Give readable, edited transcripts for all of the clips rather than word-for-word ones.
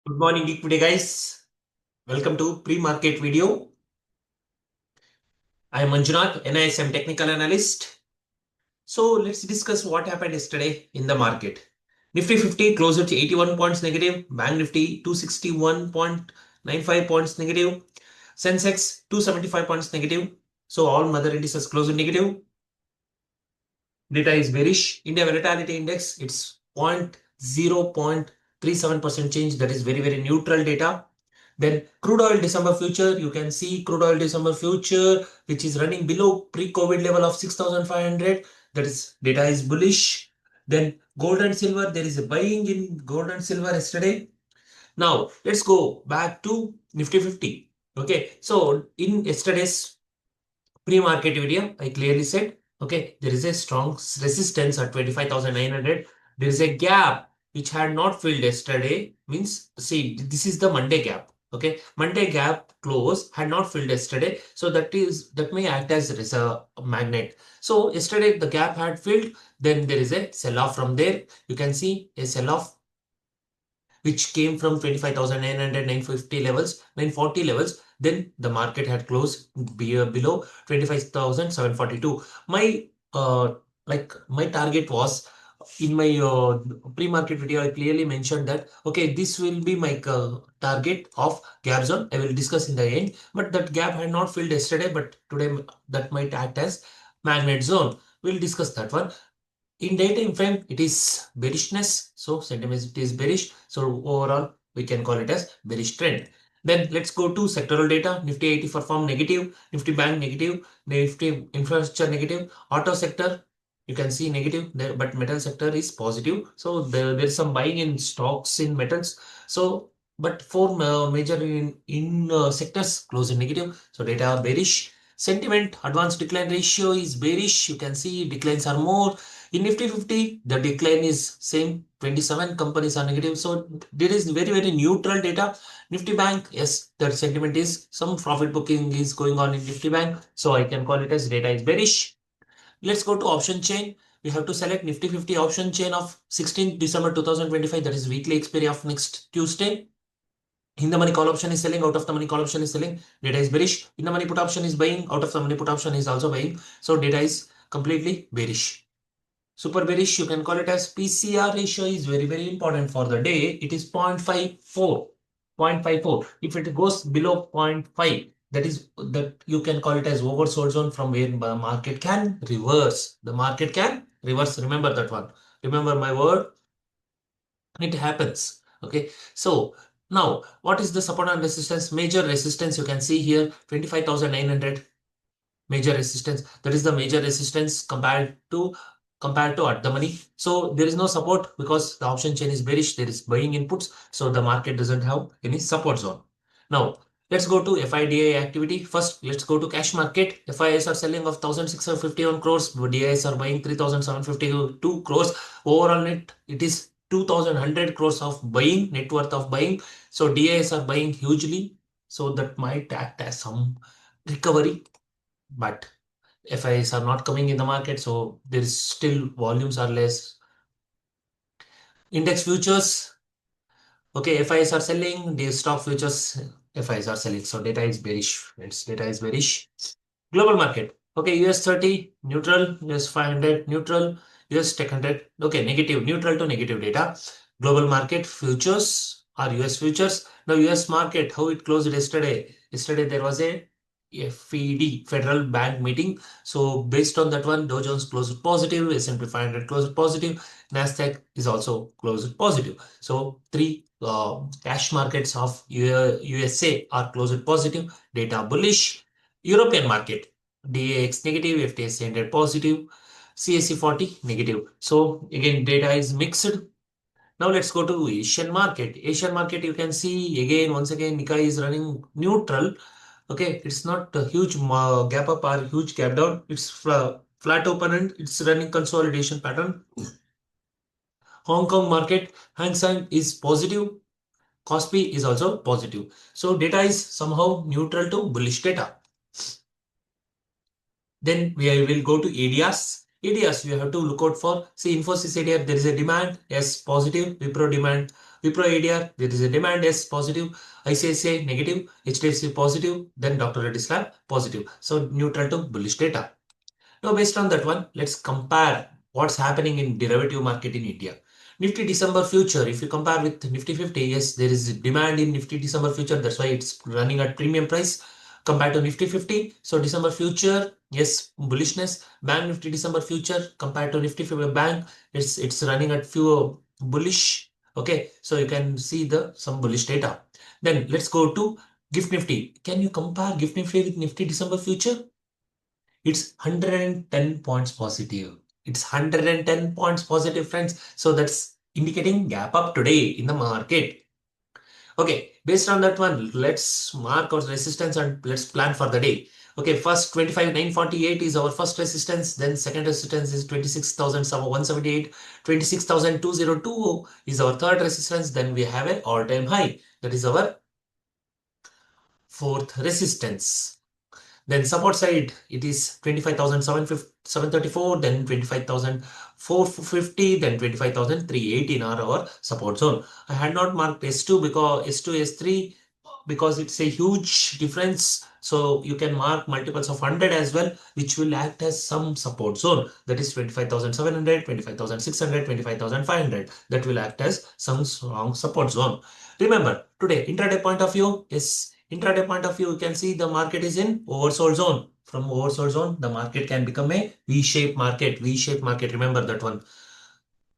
Good morning, equity guys. Welcome to pre-market video. I am Manjunath, NISM technical analyst. So let's discuss what happened yesterday in the market. Nifty 50 closed at 81 points negative. Bank Nifty 261.95 points negative. Sensex 275 points negative. So all mother indices closed negative. Data is bearish. India volatility index it's 0.37% change. That is very neutral data. Then crude oil December future, you can see crude oil December future, which is running below pre-COVID level of 6,500. That is data is bullish. Then gold and silver, there is a buying in gold and silver yesterday. Now let's go back to Nifty 50. Okay, so in yesterday's pre-market video, I clearly said, okay, there is a strong resistance at 25,900. There is a gap which had not filled yesterday. Means, see, this is the Monday gap. Okay, Monday gap close had not filled yesterday, so that may act as a magnet. So yesterday the gap had filled, then there is a sell-off from there. You can see a sell-off which came from 25,900, 950 levels, 940 levels. Then the market had closed below 25,742. My target was in my pre-market video. I clearly mentioned that okay, this will be my target of gap zone. I will discuss in the end, but that gap had not filled yesterday, but today that might act as magnet zone. We'll discuss that one. In daytime frame, it is bearishness. So sentiment is bearish. So overall, we can call it as bearish trend. Then let's go to sectoral data. Nifty 80 perform negative, Nifty bank negative, Nifty infrastructure negative, auto sector you can see negative there, but metal sector is positive. So there's some buying in stocks in metals. So but four major in sectors close in negative. So data are bearish. Sentiment advanced decline ratio is bearish. You can see declines are more. In Nifty 50, the decline is same, 27 companies are negative. So there is very neutral data. Nifty Bank, yes, that sentiment is some profit booking is going on in Nifty Bank. So I can call it as data is bearish. Let's go to option chain. We have to select Nifty 50 option chain of 16th December 2025. That is weekly expiry of next Tuesday. In the money call option is selling, out of the money call option is selling. Data is bearish. In the money put option is buying, out of the money put option is also buying. So data is completely bearish. Super bearish, you can call it as PCR ratio is very important for the day. It is 0.54. 0.54. If it goes below 0.5, that you can call it as oversold zone from where the market can reverse. The market can reverse. Remember that one. Remember my word. It happens. Okay. So now what is the support and resistance? Major resistance you can see here 25,900. Major resistance, that is the major resistance compared to at the money. So there is no support because the option chain is bearish, there is buying inputs, so the market doesn't have any support zone. Now let's go to FIDA activity. First let's go to cash market. FIs are selling of 1651 crores, but DIs are buying 3752 crores. Overall net it is 2100 crores of buying, net worth of buying. So DIs are buying hugely, so that might act as some recovery, but FIs are not coming in the market, so there is still volumes are less. Index futures, okay, FIs are selling, the stock futures, FIs are selling. So data is bearish. Its data is bearish. Global market, okay, US 30 neutral, US 500 neutral, US Tech 100, okay, negative, neutral to negative data. Global market futures are US futures. Now US market, how it closed yesterday? Yesterday there was a FED, Federal Bank meeting. So based on that one, Dow Jones closed positive, S&P 500 closed positive, Nasdaq is also closed positive. So three cash markets of USA are closed positive, data bullish. European market, DAX negative, FTSE 100 positive, CAC 40 negative. So again, data is mixed. Now let's go to Asian market. Asian market, you can see again, once again, Nikkei is running neutral. Okay, it's not a huge gap up or huge gap down. It's flat open and it's running consolidation pattern. Hong Kong market, Hang Seng is positive. Kospi is also positive. So data is somehow neutral to bullish data. Then we will go to ADRs. ADRs, we have to look out for, see Infosys ADR, there is a demand, yes, positive, Wipro demand, Wipro ADR, there is a demand, yes, positive. ICICI negative, HDFC positive, then Dr. Reddy's Lab positive. So neutral to bullish data. Now, based on that one, let's compare what's happening in derivative market in India. Nifty December future, if you compare with Nifty 50, yes, there is demand in Nifty December future. That's why it's running at premium price compared to Nifty 50. So December future, yes, bullishness. Bank Nifty December future compared to Nifty 50 bank, it's running at few bullish. Okay, so you can see the some bullish data. Then let's go to Gift Nifty. Can you compare Gift Nifty with Nifty December future? It's 110 points positive. It's 110 points positive, friends. So that's indicating gap up today in the market. Okay, based on that one, let's mark our resistance and let's plan for the day. Okay, first 25,948 is our first resistance. Then second resistance is 26,178. 26,202 is our third resistance. Then we have an all-time high. That is our fourth resistance. Then support side, it is 25,734, then 25,450, then 25,318 are our support zone. I had not marked S2 because S2, S3 because it's a huge difference. So you can mark multiples of 100 as well, which will act as some support zone. That is 25,700, 25,600, 25,500. That will act as some strong support zone. Remember, today, intraday point of view is intraday point of view, you can see the market is in oversold zone. From oversold zone, the market can become a V-shaped market. V-shaped market, remember that one.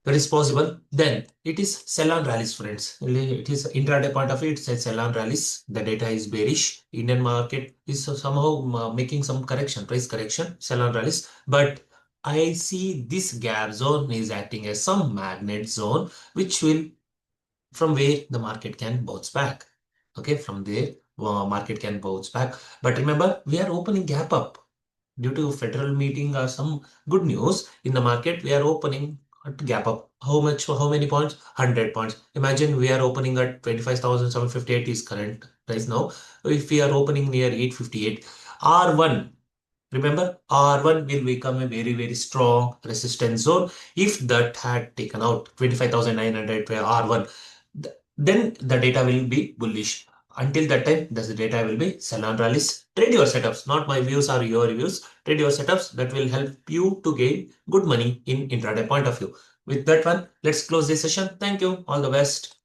That is possible. Then it is sell on rallies, friends. It is intraday point of view, it's a sell on rallies. The data is bearish. Indian market is somehow making some correction, price correction, sell on rallies. But I see this gap zone is acting as some magnet zone, which will from where the market can bounce back. Okay, from there, market can bounce back. But remember, we are opening gap up due to federal meeting or some good news in the market. We are opening at gap up. How much? How many points? 100 points. Imagine we are opening at 25,758 is current price now. If we are opening near 858, R1. Remember, R1 will become a very, very strong resistance zone. If that had taken out 25,900 per R1, then the data will be bullish. Until that time, the data will be sell on rallies. Trade your setups, not my views or your views. Trade your setups that will help you to gain good money in intraday point of view. With that one, let's close this session. Thank you. All the best.